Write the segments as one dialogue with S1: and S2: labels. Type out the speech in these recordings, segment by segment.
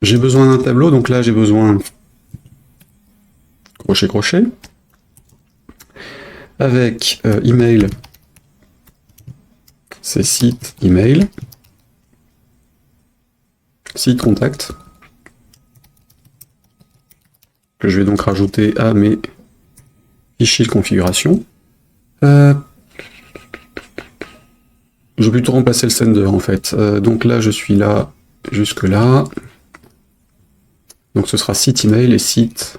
S1: J'ai besoin d'un tableau, donc là j'ai besoin crochet, avec email, c'est site email, site contact, que je vais donc rajouter à mes fichiers de configuration. Je vais plutôt remplacer le sender en fait. Donc là je suis là jusque là. Donc ce sera site email et site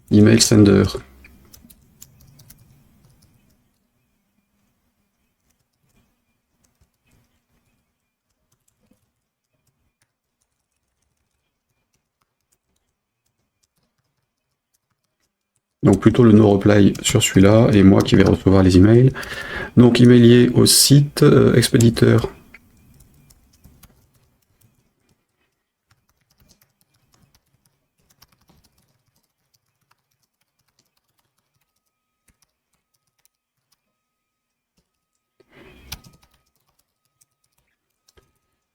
S1: email sender. Donc plutôt le no reply sur celui-là et moi qui vais recevoir les emails. Donc emailier au site expéditeur.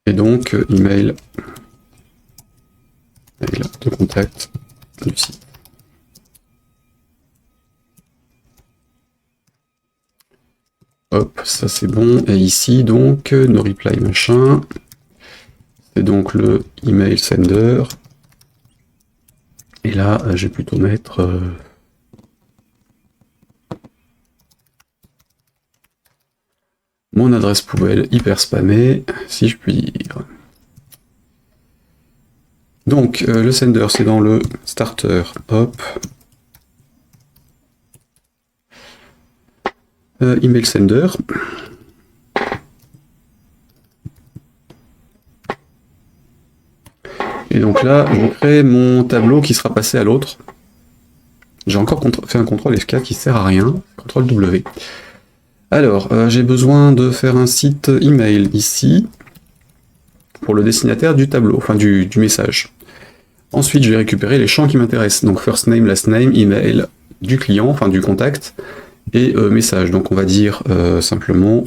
S1: Et donc email de contact du site. Hop, ça c'est bon. Et ici donc no reply machin. C'est donc le email sender. Et là je vais plutôt mettre mon adresse poubelle hyper spammée, si je puis dire. Donc le sender c'est dans le starter, hop. Email sender. Et donc là, je crée mon tableau qui sera passé à l'autre. J'ai encore fait un CTRL F4 qui sert à rien, CTRL W. Alors, j'ai besoin de faire un site email ici, pour le destinataire du tableau, enfin du message. Ensuite, je vais récupérer les champs qui m'intéressent. Donc first name, last name, email du client, enfin du contact, et message. Donc on va dire simplement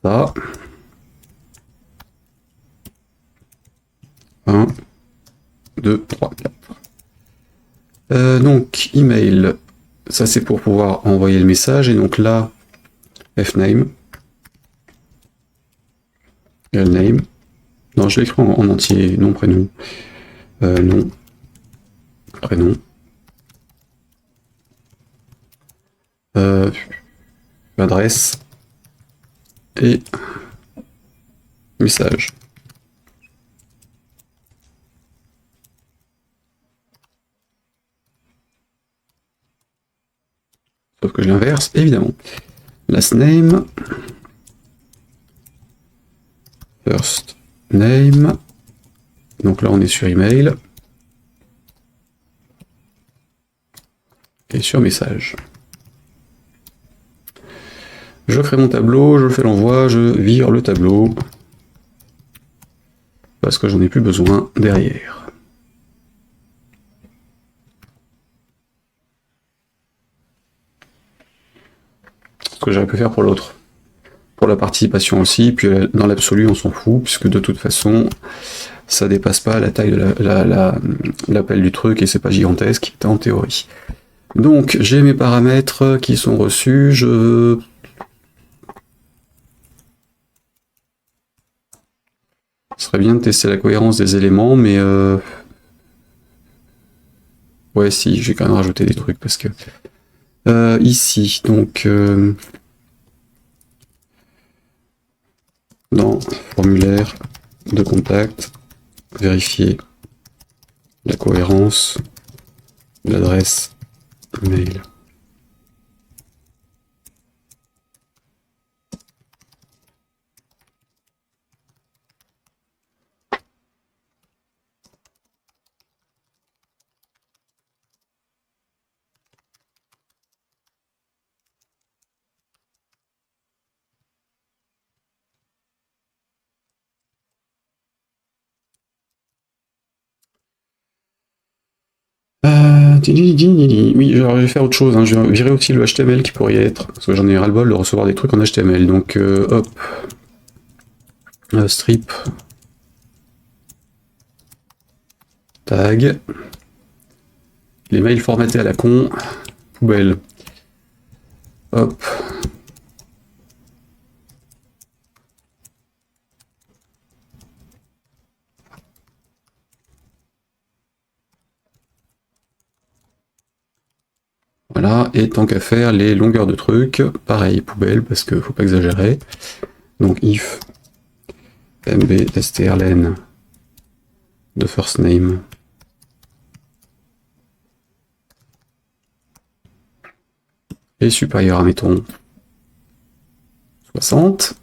S1: ça. 1, 2, 3, 4. Donc email, ça c'est pour pouvoir envoyer le message. Et donc là, fname, name. Non, je l'écris en entier, nom, prénom. Nom, prénom. Adresse et message. Sauf que je l'inverse, évidemment. Last name, first name. Donc là, on est sur email. Et sur message. Je crée mon tableau, je fais l'envoi, je vire le tableau. Parce que j'en ai plus besoin derrière. Ce que j'aurais pu faire pour l'autre. Pour la participation aussi, puis dans l'absolu on s'en fout, puisque de toute façon ça dépasse pas la taille de l'appel du truc et c'est pas gigantesque en théorie. Donc j'ai mes paramètres qui sont reçus, je... Ce serait bien de tester la cohérence des éléments, mais ouais si, j'ai quand même rajouté des trucs parce que... ici, donc... dans formulaire de contact, vérifier la cohérence de l'adresse mail. Oui, alors je vais faire autre chose, hein. Je vais virer aussi le HTML qui pourrait y être, parce que j'en ai ras-le-bol de recevoir des trucs en HTML. Donc hop, strip, Tag. Les mails formatés à la con. Poubelle. Hop. Voilà, et tant qu'à faire, les longueurs de trucs, pareil, poubelle, parce que faut pas exagérer. Donc if mb strlen de first name est supérieur à, mettons, 60.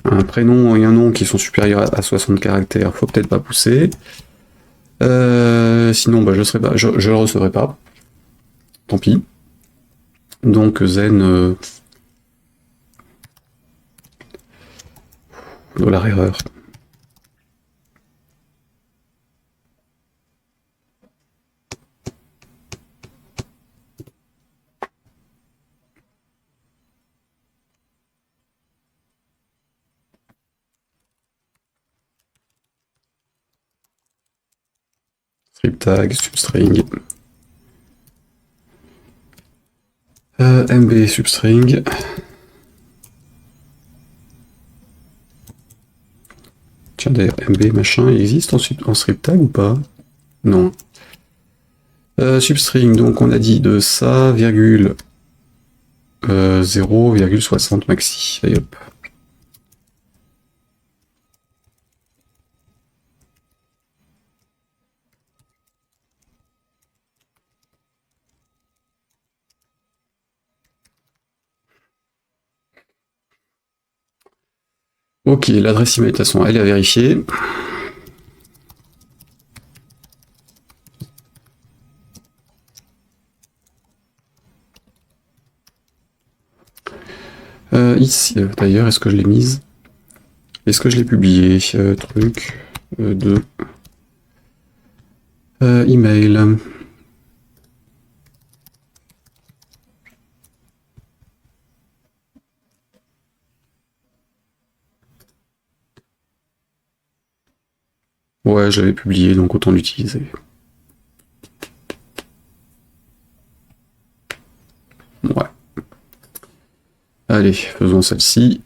S1: Un prénom et un nom qui sont supérieurs à 60 caractères, faut peut-être pas pousser. Sinon, bah, je le recevrai pas. Tant pis. Donc zen $erreur. Script tag, substring. MB substring. Tiens, d'ailleurs, MB machin, il existe en script tag ou pas? Non. Substring, donc on a dit de ça, virgule 0,60 maxi. Allez hop. Ok, l'adresse email, de toute façon, elle est à vérifier. Ici, d'ailleurs, est-ce que je l'ai mise? Est-ce que je l'ai publié? Truc de email. Ouais, je l'avais publié, donc autant l'utiliser. Ouais. Allez, faisons celle-ci.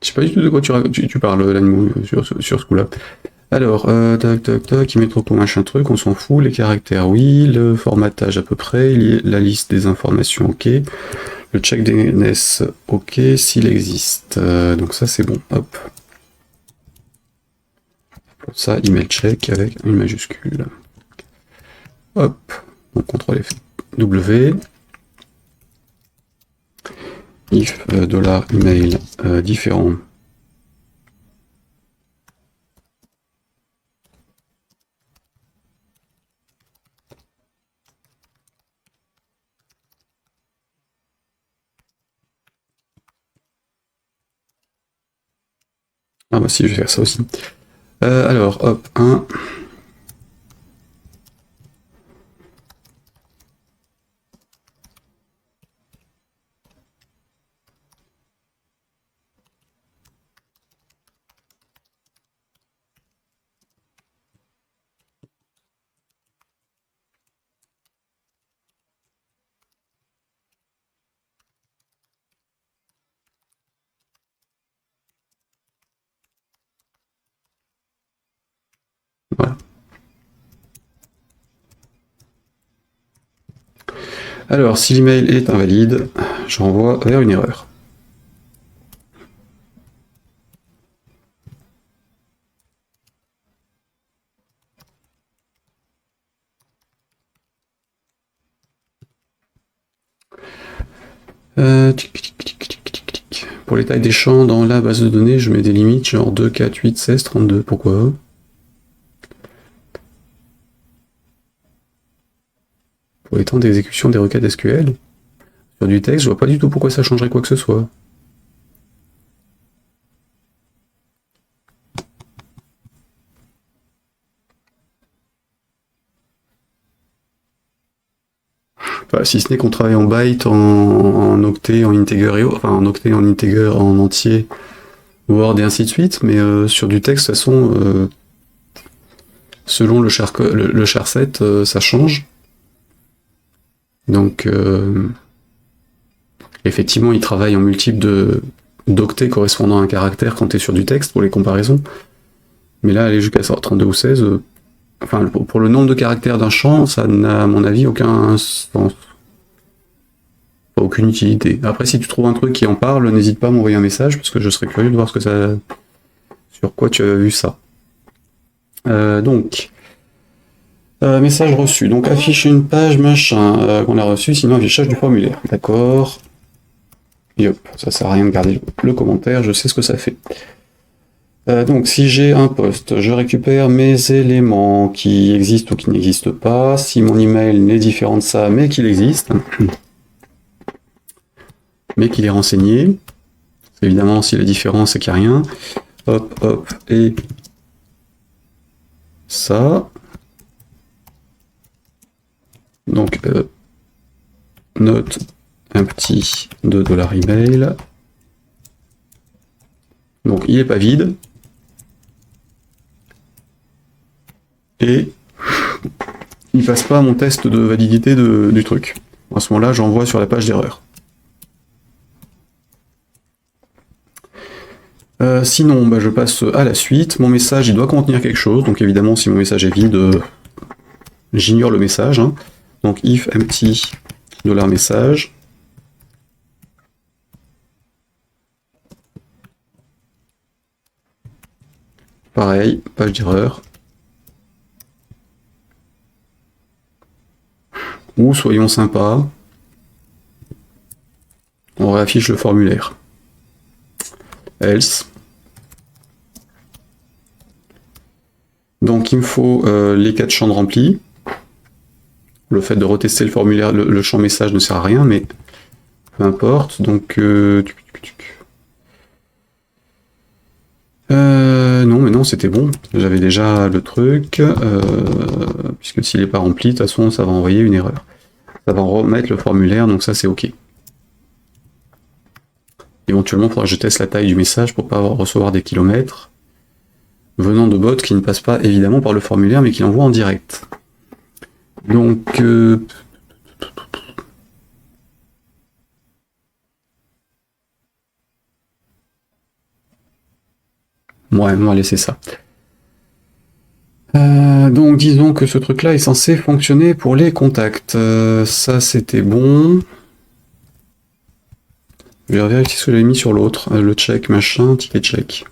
S1: Je sais pas du tout de quoi tu parles, l'animaux, sur ce coup-là. Alors, tac, tac, tac, email trop machin truc, on s'en fout, les caractères, oui, le formatage à peu près, la liste des informations, ok, le check DNS, ok, s'il existe. Donc ça, c'est bon, hop. Pour ça, email check avec une majuscule. Hop, donc CTRL F, W. If $email différent. Ah bah si, je vais faire ça aussi. Alors, hop, 1. Voilà. Alors, si l'email est invalide, je renvoie vers une erreur. Pour les tailles des champs dans la base de données, je mets des limites genre 2, 4, 8, 16, 32. Pourquoi? pour les temps d'exécution des requêtes SQL. Sur du texte, je vois pas du tout pourquoi ça changerait quoi que ce soit. Enfin, si ce n'est qu'on travaille en byte, en octet, en integer, enfin en octet, en integer, en entier, Word et ainsi de suite, mais sur du texte, de toute façon, selon le char set, ça change. Donc, effectivement, il travaille en multiple d'octets correspondant à un caractère quand tu es sur du texte pour les comparaisons. Mais là, aller jusqu'à 32 ou 16, enfin, pour le nombre de caractères d'un champ, ça n'a, à mon avis, aucun sens. Aucune utilité. Après, si tu trouves un truc qui en parle, n'hésite pas à m'envoyer un message, parce que je serais curieux de voir sur quoi tu as vu ça. Message reçu. Donc, affiche une page, machin, qu'on a reçu, sinon affichage du formulaire. D'accord. Yop, ça sert à rien de garder le commentaire, je sais ce que ça fait. Donc, si j'ai un poste, je récupère mes éléments qui existent ou qui n'existent pas. Si mon email n'est différent de ça, mais qu'il existe, mais qu'il est renseigné, évidemment, s'il est différent, c'est qu'il n'y a rien. Hop, hop, et ça. Donc, note un petit $2 email. Donc, il n'est pas vide. Et il passe pas à mon test de validité du truc. À ce moment-là, j'envoie sur la page d'erreur. Sinon, je passe à la suite. Mon message, il doit contenir quelque chose. Donc évidemment, si mon message est vide, j'ignore le message. Hein. Donc if empty $message. Pareil, page d'erreur. Ou soyons sympas, on réaffiche le formulaire. Else. Donc il me faut les 4 champs de remplis. Le fait de retester le formulaire, le champ message ne sert à rien, mais peu importe. Donc non, mais non, c'était bon. J'avais déjà le truc. Puisque s'il n'est pas rempli, de toute façon, ça va envoyer une erreur. Ça va remettre le formulaire, donc ça, c'est OK. Éventuellement, il faudra que je teste la taille du message pour ne pas recevoir des kilomètres venant de bots qui ne passent pas évidemment par le formulaire, mais qui l'envoient en direct. Donc... ouais, on va laisser ça. Donc disons que ce truc-là est censé fonctionner pour les contacts. Ça, c'était bon. Je vais vérifier ce que j'avais mis sur l'autre. Le check, machin, ticket check.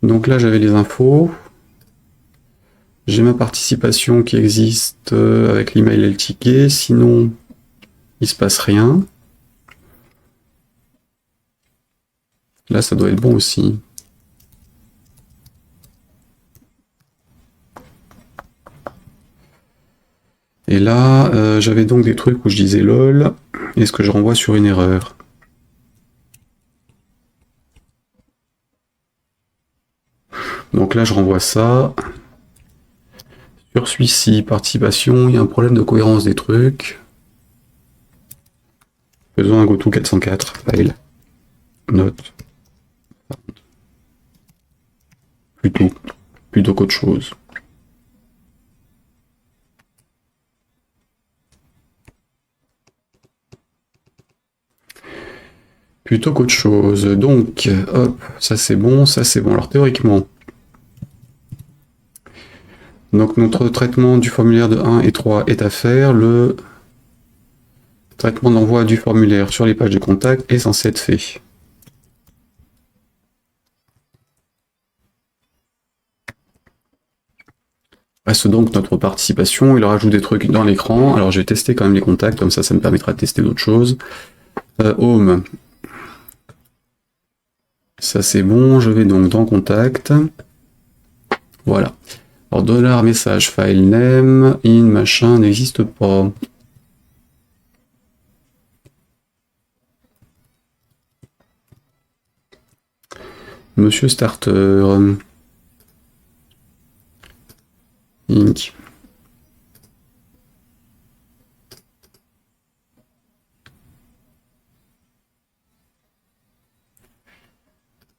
S1: Donc là, j'avais les infos. J'ai ma participation qui existe avec l'email et le ticket. Sinon, il se passe rien. Là, ça doit être bon aussi. Et là, j'avais donc des trucs où je disais lol. Est-ce que je renvoie sur une erreur? Donc là, je renvoie ça. Sur celui-ci, participation, il y a un problème de cohérence des trucs. Faisons un goto 404, file, note. Plutôt qu'autre chose. Plutôt qu'autre chose. Donc, hop, ça c'est bon, ça c'est bon. Alors théoriquement, donc notre traitement du formulaire de 1 et 3 est à faire. Le traitement d'envoi du formulaire sur les pages de contact est censé être fait. Reste donc notre participation. Il rajoute des trucs dans l'écran. Alors je vais tester quand même les contacts, comme ça me permettra de tester d'autres choses. Home. Ça c'est bon, je vais donc dans contact. Voilà. Alors, dollar message file name, in machin n'existe pas. Monsieur Starter. Inc.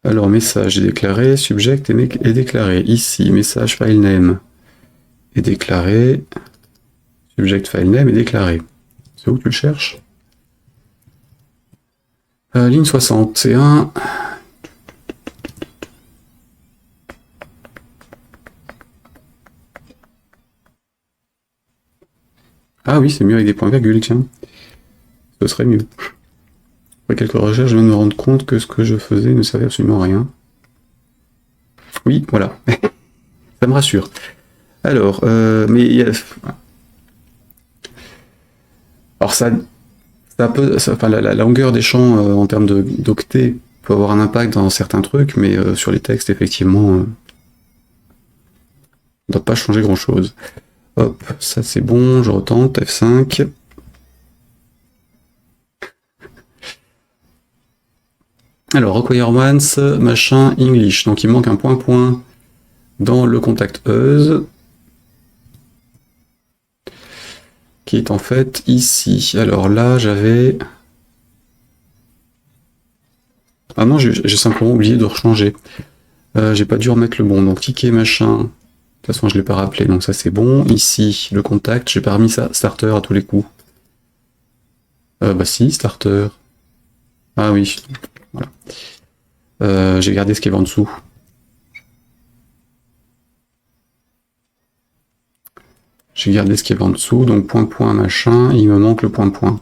S1: Alors, message est déclaré, subject est déclaré. Ici, message file name est déclaré, subject file name est déclaré. C'est où que tu le cherches? Ligne 61. Ah oui, c'est mieux avec des points-virgules, tiens. Ce serait mieux. Après quelques recherches, je viens de me rendre compte que ce que je faisais ne servait absolument à rien. Oui, voilà. Ça me rassure. Alors, alors enfin, la longueur des champs en termes d'octets peut avoir un impact dans certains trucs, mais sur les textes, effectivement, ne doit pas changer grand-chose. Hop, ça c'est bon, je retente, F5. Alors, require once, machin, English. Donc il manque un point-point dans le contact us, qui est en fait ici. Alors là, j'avais... Ah non, j'ai simplement oublié de rechanger. J'ai pas dû remettre le bon. Donc ticket machin, de toute façon je l'ai pas rappelé, donc ça c'est bon. Ici, le contact, j'ai pas remis ça starter à tous les coups. Bah si, starter. Ah oui, voilà. J'ai gardé ce qu'il y avait en dessous. J'ai gardé ce qu'il y avait en dessous, donc point machin, il me manque le point. Parce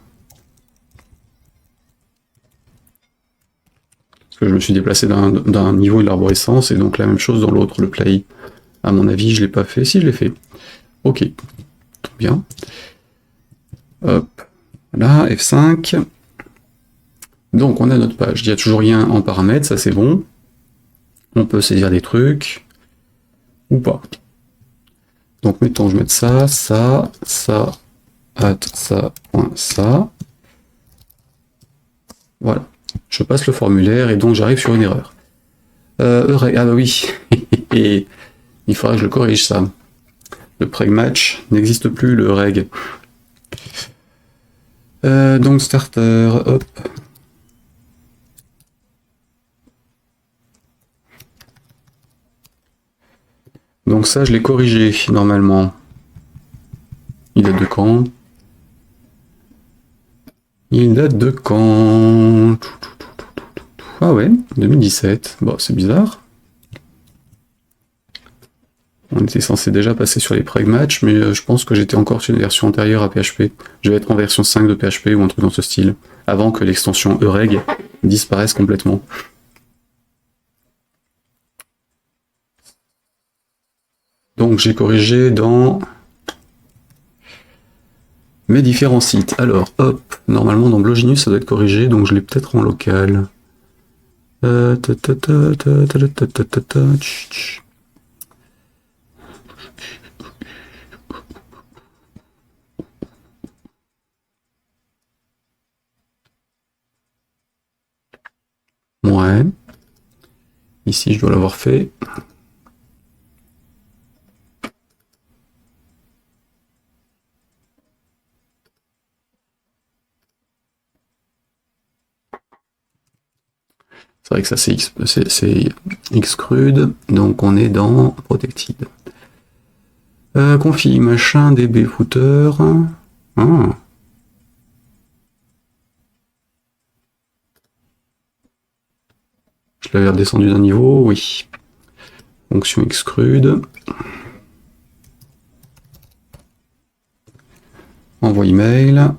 S1: que je me suis déplacé d'un niveau de l'arborescence, et donc la même chose dans l'autre, le play. À mon avis, je l'ai pas fait. Si, je l'ai fait. Ok. Bien. Hop. Là, F5. Donc, on a notre page. Il n'y a toujours rien en paramètres, ça c'est bon. On peut saisir des trucs. Ou pas. Donc, mettons, je mets ça, ça, ça. Voilà. Je passe le formulaire et donc j'arrive sur une erreur. Ah bah oui. Et il faudra que je le corrige, ça. Le preg match n'existe plus, le reg. Donc starter, hop. Donc ça, je l'ai corrigé, normalement. Il date de quand? Il date de quand? Ah ouais, 2017. Bon, c'est bizarre. On était censé déjà passer sur les preg match, mais je pense que j'étais encore sur une version antérieure à PHP. Je vais être en version 5 de PHP ou un truc dans ce style, avant que l'extension eureg disparaisse complètement. Donc j'ai corrigé dans mes différents sites. Alors, hop, normalement dans Bloginus ça doit être corrigé, donc je l'ai peut-être en local. Ouais. Ici, je dois l'avoir fait. C'est vrai que ça c'est Xcrude, donc on est dans Protected. Config machin db footer. Ah. Je l'avais redescendu d'un niveau, oui. Fonction Xcrude. Envoie email.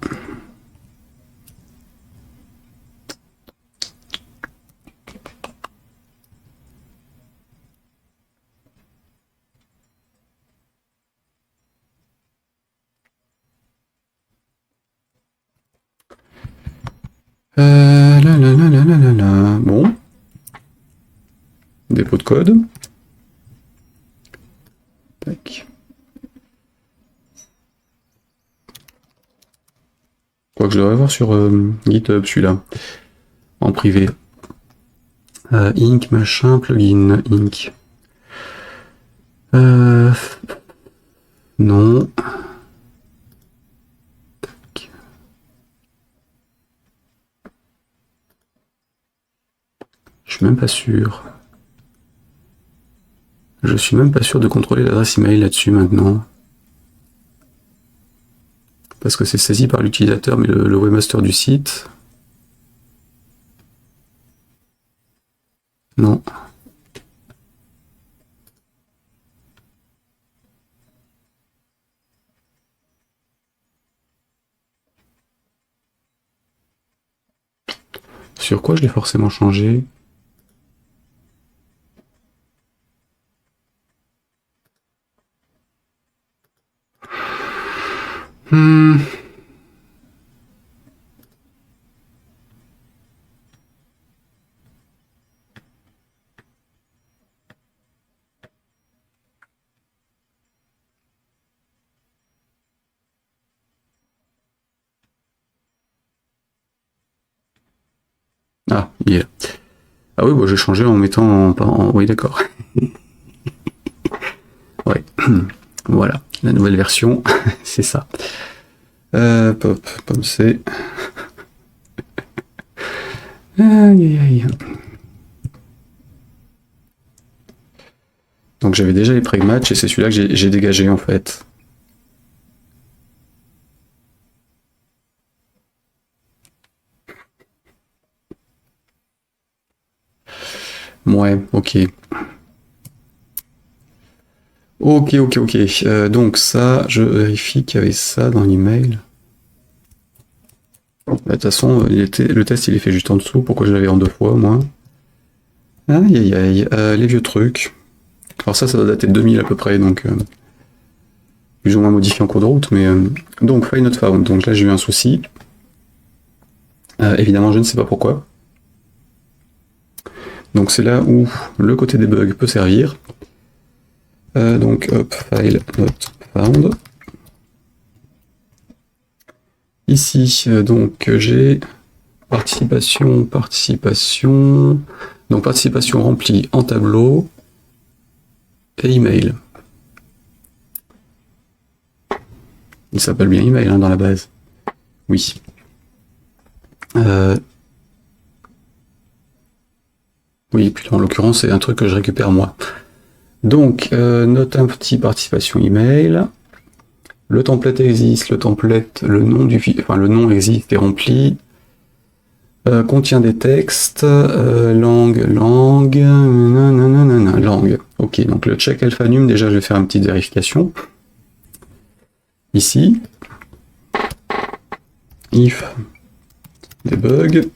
S1: Bon. Dépôt de code. Tac. crois que je devrais voir sur GitHub celui-là, en privé. Ink, machin, plugin, Ink. Non. Tac. Je suis même pas sûr. Je suis même pas sûr de contrôler l'adresse email là-dessus maintenant. Parce que c'est saisi par l'utilisateur, mais le webmaster du site. Non. Sur quoi je l'ai forcément changé? Ah, il est là. Ah oui, bah, j'ai changé en mettant Oui, d'accord. Ouais. Voilà, la nouvelle version, c'est ça. Pop, comme c'est. Aïe, aïe, aïe. Donc j'avais déjà les pragmatch et c'est celui-là que j'ai dégagé en fait. Ouais, ok. Ok. Donc ça, je vérifie qu'il y avait ça dans l'email. Bah, de toute façon, le test il est fait juste en dessous. Pourquoi je l'avais en 2 fois, moi? Aïe, aïe, aïe. Les vieux trucs. Alors ça doit dater de 2000 à peu près, donc plus ou moins modifié en cours de route, mais donc file not found. Donc là j'ai eu un souci. Évidemment, je ne sais pas pourquoi. Donc c'est là où le côté des bugs peut servir. Donc hop, file not found. Ici, donc j'ai participation. Donc participation remplie en tableau et email. Il s'appelle bien email hein, dans la base. Oui. Oui, puis en l'occurrence, c'est un truc que je récupère moi. Donc, note un petit participation email. Le template existe, le nom existe et rempli. Contient des textes, langue. Ok, donc le check alphanum, déjà je vais faire une petite vérification. Ici. If debug.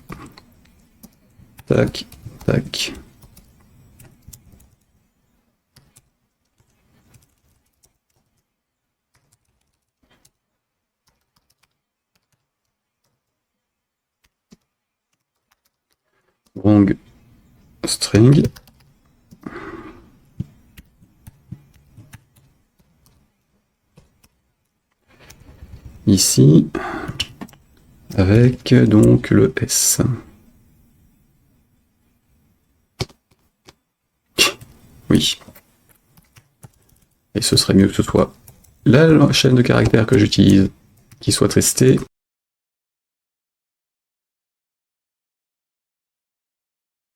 S1: Tac. Wrong string. Ici, avec donc le S. Oui. Et ce serait mieux que ce soit la chaîne de caractères que j'utilise qui soit testée.